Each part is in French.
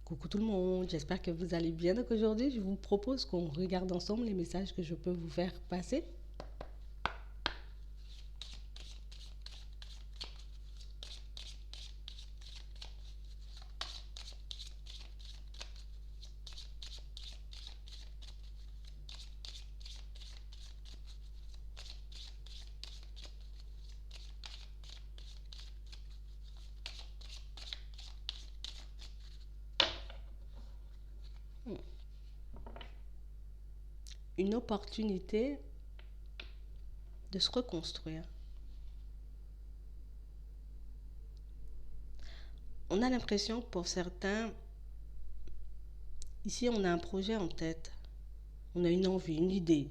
Coucou tout le monde, j'espère que vous allez bien. Donc aujourd'hui, je vous propose qu'on regarde ensemble les messages que je peux vous faire passer. Une opportunité de se reconstruire. On a l'impression que pour certains, ici on a un projet en tête, on a une envie, une idée.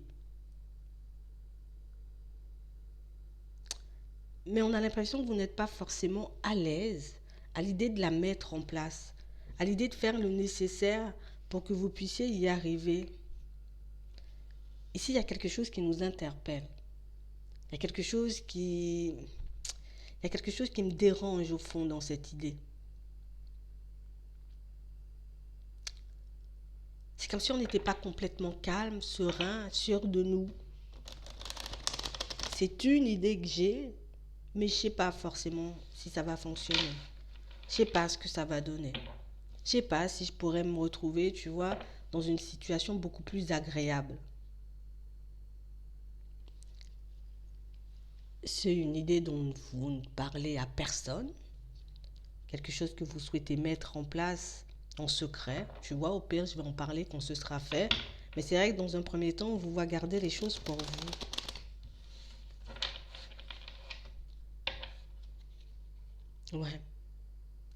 Mais on a l'impression que vous n'êtes pas forcément à l'aise à l'idée de la mettre en place, à l'idée de faire le nécessaire pour que vous puissiez y arriver. Ici, il y a quelque chose qui nous interpelle. Il y a quelque chose qui... Il y a quelque chose qui me dérange au fond dans cette idée. C'est comme si on n'était pas complètement calme, serein, sûr de nous. C'est une idée que j'ai, mais je ne sais pas forcément si ça va fonctionner. Je ne sais pas ce que ça va donner. Je ne sais pas si je pourrais me retrouver, tu vois, dans une situation beaucoup plus agréable. C'est une idée dont vous ne parlez à personne, quelque chose que vous souhaitez mettre en place en secret. Tu vois, au pire, je vais en parler quand ce sera fait. Mais c'est vrai que dans un premier temps, on vous va garder les choses pour vous. Ouais.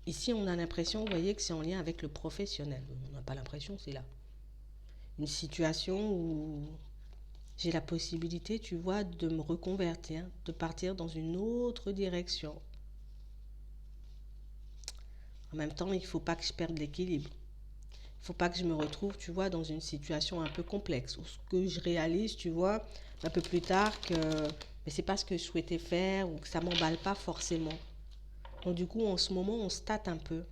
Ici, on a l'impression, vous voyez, que c'est en lien avec le professionnel. On n'a pas l'impression, c'est là. Une situation où j'ai la possibilité, tu vois, de me reconvertir, de partir dans une autre direction. En même temps, il ne faut pas que je perde l'équilibre. Il ne faut pas que je me retrouve, tu vois, dans une situation un peu complexe. Ou ce que je réalise, tu vois, un peu plus tard que mais c'est pas ce que je souhaitais faire ou que ça m'emballe pas forcément. Donc du coup, en ce moment, on se tâte un peu.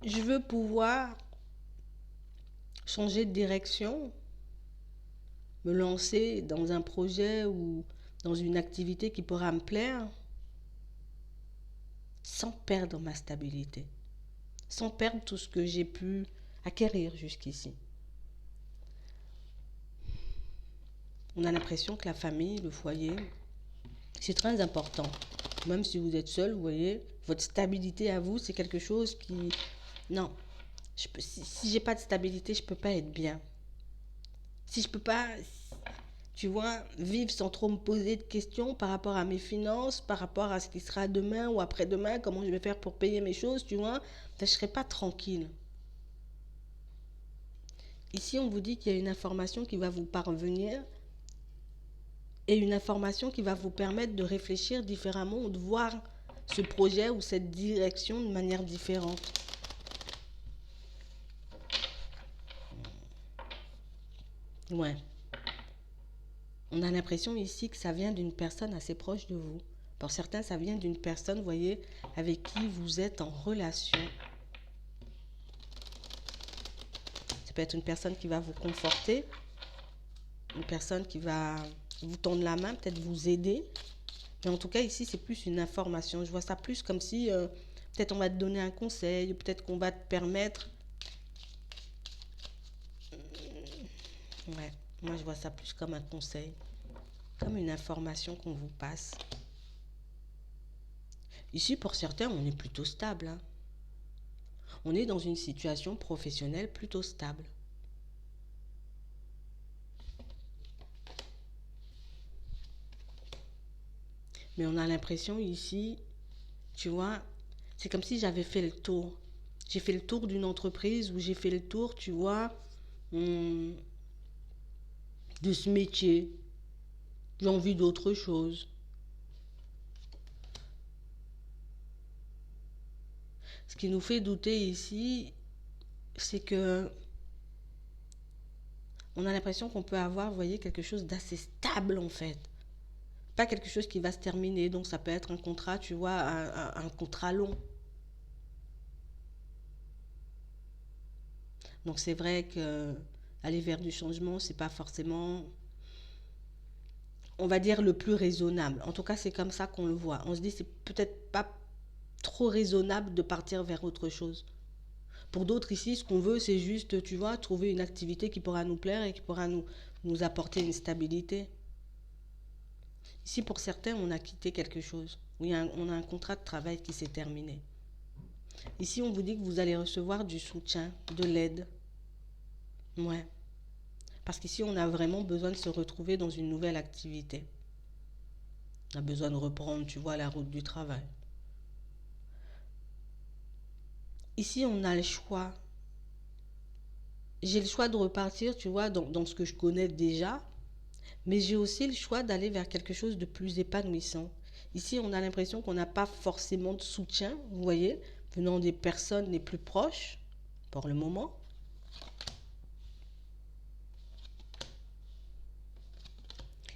Je veux pouvoir changer de direction, me lancer dans un projet ou dans une activité qui pourra me plaire sans perdre ma stabilité, sans perdre tout ce que j'ai pu acquérir jusqu'ici. On a l'impression que la famille, le foyer, c'est très important. Même si vous êtes seul, vous voyez, votre stabilité à vous, c'est quelque chose qui... Non, si j'ai pas de stabilité, je peux pas être bien. Si je peux pas, tu vois, vivre sans trop me poser de questions par rapport à mes finances, par rapport à ce qui sera demain ou après-demain, comment je vais faire pour payer mes choses, tu vois, je serai pas tranquille. Ici, on vous dit qu'il y a une information qui va vous parvenir et une information qui va vous permettre de réfléchir différemment ou de voir ce projet ou cette direction de manière différente. Ouais. On a l'impression ici que ça vient d'une personne assez proche de vous. Pour certains, ça vient d'une personne, vous voyez, avec qui vous êtes en relation. Ça peut être une personne qui va vous conforter, une personne qui va vous tendre la main, peut-être vous aider. Mais en tout cas, ici, c'est plus une information. Je vois ça plus comme si peut-être on va te donner un conseil, peut-être qu'on va te permettre. Ouais, moi je vois ça plus comme un conseil, comme une information qu'on vous passe. Ici, pour certains, on est plutôt stable, hein. On est dans une situation professionnelle plutôt stable. Mais on a l'impression ici, tu vois, c'est comme si j'avais fait le tour. J'ai fait le tour d'une entreprise ou j'ai fait le tour, tu vois, de ce métier. J'ai envie d'autre chose. Ce qui nous fait douter ici, c'est que on a l'impression qu'on peut avoir, vous voyez, quelque chose d'assez stable en fait. Pas quelque chose qui va se terminer, donc ça peut être un contrat, tu vois, un contrat long. Donc c'est vrai que aller vers du changement, c'est pas forcément, on va dire, le plus raisonnable. En tout cas, c'est comme ça qu'on le voit. On se dit, c'est peut-être pas trop raisonnable de partir vers autre chose. Pour d'autres ici, ce qu'on veut, c'est juste, tu vois, trouver une activité qui pourra nous plaire et qui pourra nous apporter une stabilité. Ici, pour certains, on a quitté quelque chose. Oui, on a un contrat de travail qui s'est terminé. Ici, on vous dit que vous allez recevoir du soutien, de l'aide. Ouais. Parce qu'ici, on a vraiment besoin de se retrouver dans une nouvelle activité. On a besoin de reprendre, tu vois, la route du travail. Ici, on a le choix. J'ai le choix de repartir, tu vois, dans ce que je connais déjà, mais j'ai aussi le choix d'aller vers quelque chose de plus épanouissant. Ici, on a l'impression qu'on n'a pas forcément de soutien, vous voyez, venant des personnes les plus proches, pour le moment.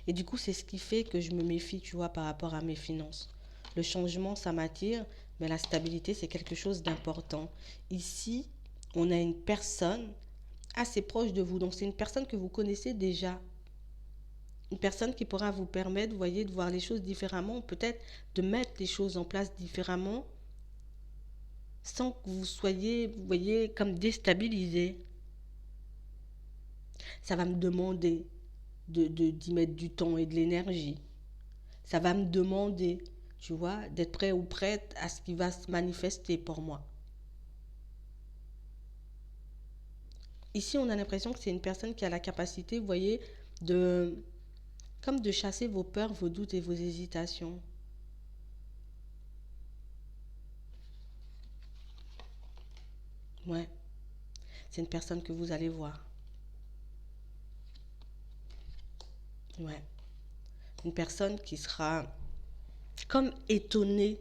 Et du coup, c'est ce qui fait que je me méfie, tu vois, par rapport à mes finances. Le changement, ça m'attire, mais la stabilité, c'est quelque chose d'important. Ici, on a une personne assez proche de vous. Donc, c'est une personne que vous connaissez déjà. Une personne qui pourra vous permettre, vous voyez, de voir les choses différemment, peut-être de mettre les choses en place différemment, sans que vous soyez, vous voyez, comme déstabilisé. Ça va me demander d'y mettre du temps et de l'énergie. Ça va me demander, tu vois, d'être prêt ou prête à ce qui va se manifester pour moi. Ici, on a l'impression que c'est une personne qui a la capacité, vous voyez, de, comme de chasser vos peurs, vos doutes et vos hésitations. Ouais, c'est une personne que vous allez voir. Ouais, une personne qui sera comme étonnée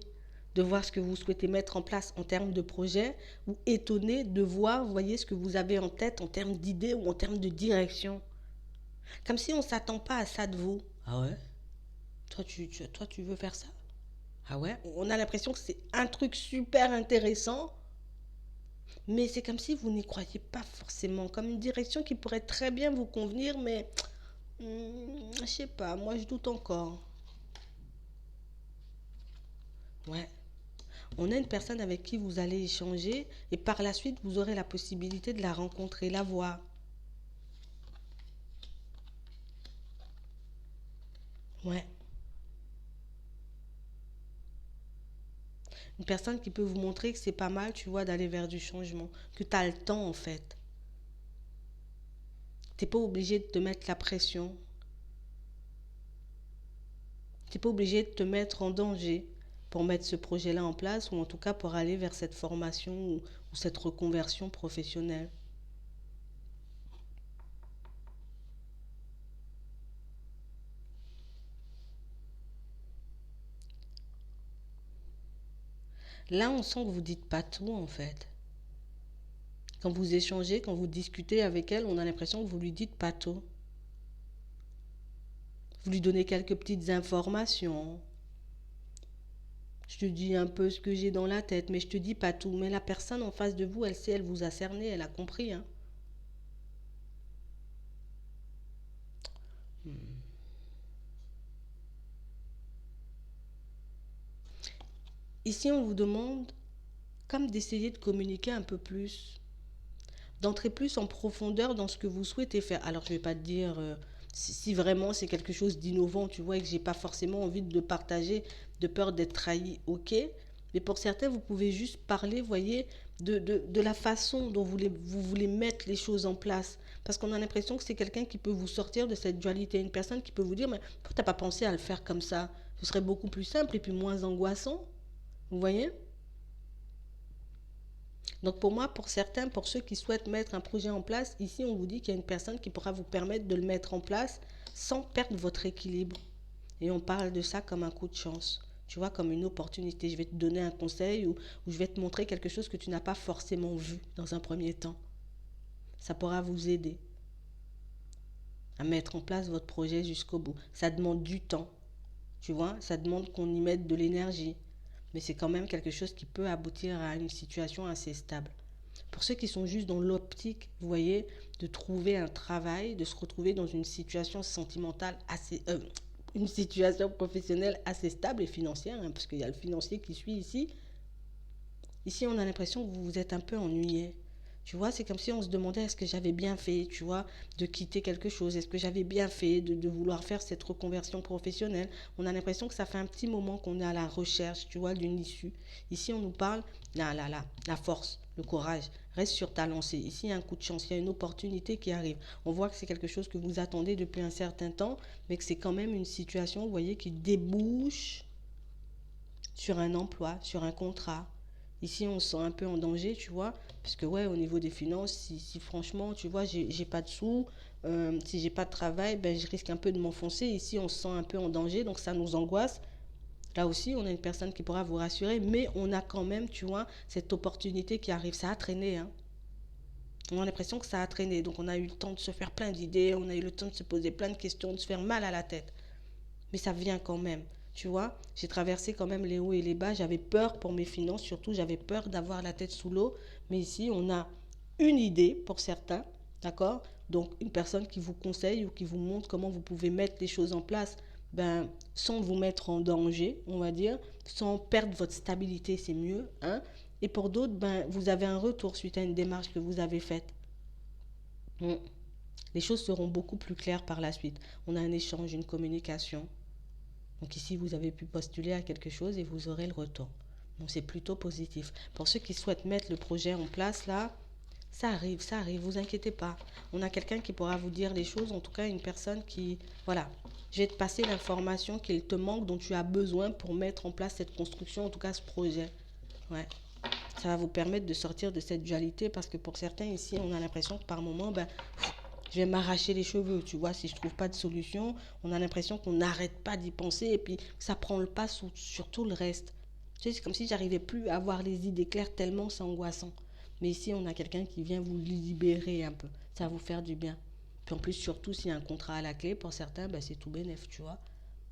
de voir ce que vous souhaitez mettre en place en termes de projet ou étonnée de voir, vous voyez, ce que vous avez en tête en termes d'idées ou en termes de direction. Comme si on ne s'attend pas à ça de vous. Ah ouais? Toi, tu veux faire ça? Ah ouais? On a l'impression que c'est un truc super intéressant, mais c'est comme si vous n'y croyez pas forcément. Comme une direction qui pourrait très bien vous convenir, mais je sais pas, moi je doute encore. Ouais. On a une personne avec qui vous allez échanger et par la suite vous aurez la possibilité de la rencontrer, la voir. Ouais. Une personne qui peut vous montrer que c'est pas mal, tu vois, d'aller vers du changement, que tu as le temps en fait. T'es pas obligé de te mettre la pression. T'es pas obligé de te mettre en danger pour mettre ce projet-là en place ou en tout cas pour aller vers cette formation ou cette reconversion professionnelle. Là, on sent que vous dites pas tout en fait. Quand vous échangez, quand vous discutez avec elle, on a l'impression que vous lui dites pas tout. Vous lui donnez quelques petites informations. Je te dis un peu ce que j'ai dans la tête, mais je te dis pas tout. Mais la personne en face de vous, elle sait, elle vous a cerné, elle a compris. Hein. Ici, on vous demande comme d'essayer de communiquer un peu plus, d'entrer plus en profondeur dans ce que vous souhaitez faire. Alors, je ne vais pas te dire si vraiment c'est quelque chose d'innovant, tu vois, et que j'ai pas forcément envie de le partager, de peur d'être trahi, ok. Mais pour certains, vous pouvez juste parler, voyez, de la façon dont vous voulez mettre les choses en place. Parce qu'on a l'impression que c'est quelqu'un qui peut vous sortir de cette dualité. Une personne qui peut vous dire, mais pourquoi tu n'as pas pensé à le faire comme ça? Ce serait beaucoup plus simple et puis moins angoissant. Vous voyez? Donc pour moi, pour certains, pour ceux qui souhaitent mettre un projet en place, ici on vous dit qu'il y a une personne qui pourra vous permettre de le mettre en place sans perdre votre équilibre. Et on parle de ça comme un coup de chance. Tu vois, comme une opportunité. Je vais te donner un conseil ou je vais te montrer quelque chose que tu n'as pas forcément vu dans un premier temps. Ça pourra vous aider à mettre en place votre projet jusqu'au bout. Ça demande du temps. Tu vois, ça demande qu'on y mette de l'énergie. Mais c'est quand même quelque chose qui peut aboutir à une situation assez stable. Pour ceux qui sont juste dans l'optique, vous voyez, de trouver un travail, de se retrouver dans une situation sentimentale assez... une situation professionnelle assez stable et financière, hein, parce qu'il y a le financier qui suit ici. Ici, on a l'impression que vous vous êtes un peu ennuyé. Tu vois, c'est comme si on se demandait est-ce que j'avais bien fait, tu vois, de quitter quelque chose. Est-ce que j'avais bien fait de vouloir faire cette reconversion professionnelle. On a l'impression que ça fait un petit moment qu'on est à la recherche, tu vois, d'une issue. Ici, on nous parle, la force, le courage. Reste sur ta lancée. Ici, il y a un coup de chance, il y a une opportunité qui arrive. On voit que c'est quelque chose que vous attendez depuis un certain temps, mais que c'est quand même une situation, vous voyez, qui débouche sur un emploi, sur un contrat. Ici, on se sent un peu en danger, tu vois, parce que ouais, au niveau des finances, si franchement, tu vois, j'ai pas de sous, si j'ai pas de travail, ben je risque un peu de m'enfoncer. Ici, on se sent un peu en danger, donc ça nous angoisse. Là aussi, on a une personne qui pourra vous rassurer, mais on a quand même, tu vois, cette opportunité qui arrive. Ça a traîné, hein. On a l'impression que ça a traîné, donc on a eu le temps de se faire plein d'idées, on a eu le temps de se poser plein de questions, de se faire mal à la tête. Mais ça vient quand même. Tu vois, j'ai traversé quand même les hauts et les bas. J'avais peur pour mes finances, surtout j'avais peur d'avoir la tête sous l'eau. Mais ici, on a une idée pour certains, d'accord? Donc une personne qui vous conseille ou qui vous montre comment vous pouvez mettre les choses en place, ben, sans vous mettre en danger, on va dire, sans perdre votre stabilité, c'est mieux, hein? Et pour d'autres, ben, vous avez un retour suite à une démarche que vous avez faite. Mm. Les choses seront beaucoup plus claires par la suite. On a un échange, une communication. Donc ici, vous avez pu postuler à quelque chose et vous aurez le retour. Donc c'est plutôt positif. Pour ceux qui souhaitent mettre le projet en place, là, ça arrive, vous inquiétez pas. On a quelqu'un qui pourra vous dire les choses, en tout cas une personne qui, voilà, je vais te passer l'information qu'il te manque, dont tu as besoin pour mettre en place cette construction, en tout cas ce projet. Ouais. Ça va vous permettre de sortir de cette dualité parce que pour certains ici, on a l'impression que par moment, ben, je vais m'arracher les cheveux, tu vois, si je trouve pas de solution, on a l'impression qu'on n'arrête pas d'y penser et puis ça prend le pas sur tout le reste. Tu sais, c'est comme si j'arrivais plus à avoir les idées claires tellement c'est angoissant. Mais ici, on a quelqu'un qui vient vous libérer un peu. Ça va vous faire du bien. Puis en plus, surtout s'il y a un contrat à la clé, pour certains, ben, c'est tout bénef, tu vois.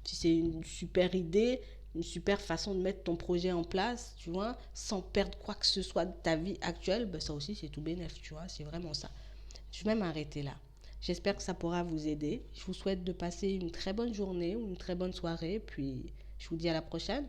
Si c'est une super idée, une super façon de mettre ton projet en place, tu vois, sans perdre quoi que ce soit de ta vie actuelle, ben, ça aussi, c'est tout bénef, tu vois. C'est vraiment ça. Je vais m'arrêter là. J'espère que ça pourra vous aider. Je vous souhaite de passer une très bonne journée ou une très bonne soirée. Puis je vous dis à la prochaine.